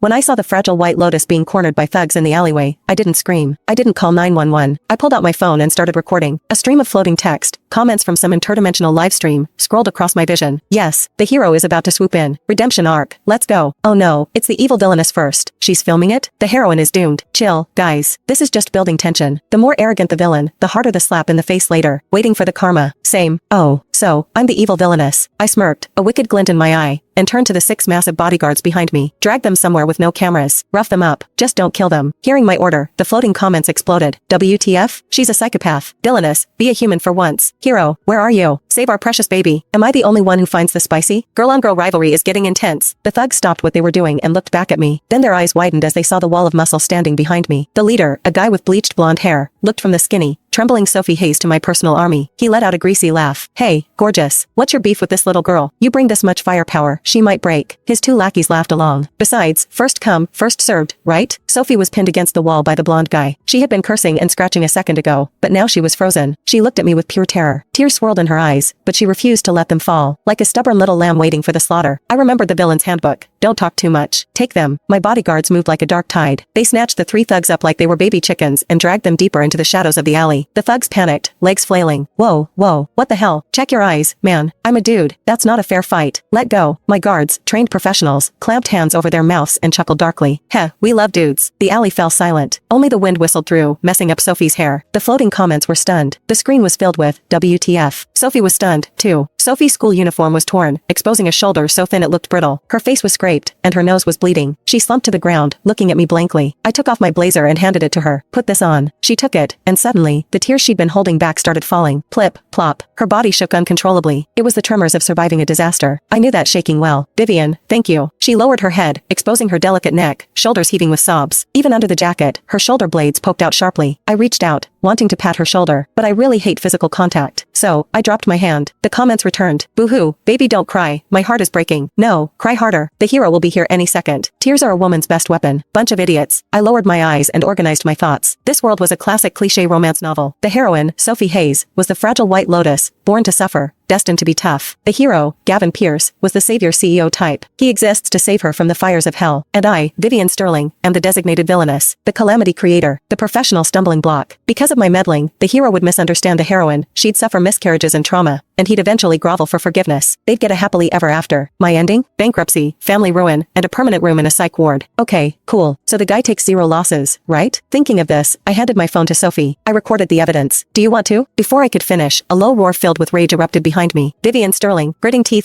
When I saw the fragile White Lotus being cornered by thugs in the alleyway, I didn't scream. I didn't call 911. I pulled out my phone and started recording. A stream of floating text, comments from some interdimensional livestream, scrolled across my vision. Yes, the hero is about to swoop in. Redemption arc. Let's go. Oh no, it's the evil villainess first. She's filming it? The heroine is doomed. Chill, guys. This is just building tension. The more arrogant the villain, the harder the slap in the face later. Waiting for the karma. Same. Oh, so, I'm the evil villainess. I smirked, a wicked glint in my eye, and turned to the 6 massive bodyguards behind me. Drag them somewhere with no cameras. Rough them up. Just don't kill them. Hearing my order, the floating comments exploded. WTF? She's a psychopath. Villainous, be a human for once. Hero, where are you? Save our precious baby. Am I the only one who finds this spicy? Girl-on-girl rivalry is getting intense. The thugs stopped what they were doing and looked back at me. Then their eyes widened as they saw the wall of muscle standing behind me. The leader, a guy with bleached blonde hair, looked from the skinny, trembling Sophie Hayes to my personal army. He let out a greasy laugh. Hey, gorgeous. What's your beef with this little girl? You bring this much firepower, she might break. His 2 lackeys laughed along. Besides, first come, first served, right? Sophie was pinned against the wall by the blonde guy. She had been cursing and scratching a second ago, but now she was frozen. She looked at me with pure terror. Tears swirled in her eyes, but she refused to let them fall. Like a stubborn little lamb waiting for the slaughter. I remembered the villain's handbook. Don't talk too much. Take them. My bodyguards moved like a dark tide. They snatched the 3 thugs up like they were baby chickens and dragged them deeper into the shadows of the alley. The thugs panicked, legs flailing. Whoa, what the hell? Check your eyes, man. I'm a dude. That's not a fair fight. Let go. My guards, trained professionals, clamped hands over their mouths and chuckled darkly. Heh, we love dudes. The alley fell silent. Only the wind whistled through, messing up Sophie's hair. The floating comments were stunned. The screen was filled with WTF. Sophie was stunned, too. Sophie's school uniform was torn, exposing a shoulder so thin it looked brittle. Her face was scraped, and her nose was bleeding. She slumped to the ground, looking at me blankly. I took off my blazer and handed it to her. Put this on. She took it, and suddenly, the tears she'd been holding back started falling. Plip, plop. Her body shook uncontrollably. It was the tremors of surviving a disaster. I knew that shaking well. Vivian, thank you. She lowered her head, exposing her delicate neck, shoulders heaving with sobs. Even under the jacket, her shoulder blades poked out sharply. I reached out, wanting to pat her shoulder, but I really hate physical contact. So, I dropped my hand. The comments returned. Boo-hoo, baby don't cry. My heart is breaking. No, cry harder. The hero will be here any second. Tears are a woman's best weapon. Bunch of idiots. I lowered my eyes and organized my thoughts. This world was a classic cliché romance novel. The heroine, Sophie Hayes, was the fragile White Lotus, born to suffer, destined to be tough. The hero, Gavin Pierce, was the savior CEO type. He exists to save her from the fires of hell. And I, Vivian Sterling, am the designated villainess, the calamity creator, the professional stumbling block. Because of my meddling, the hero would misunderstand the heroine, she'd suffer miscarriages and trauma, and he'd eventually grovel for forgiveness. They'd get a happily ever after. My ending? Bankruptcy, family ruin, and a permanent room in a psych ward. Okay, cool. So the guy takes 0 losses, right? Thinking of this, I handed my phone to Sophie. I recorded the evidence. Do you want to? Before I could finish, a low roar filled with rage erupted behind me. Vivian Sterling, gritting teeth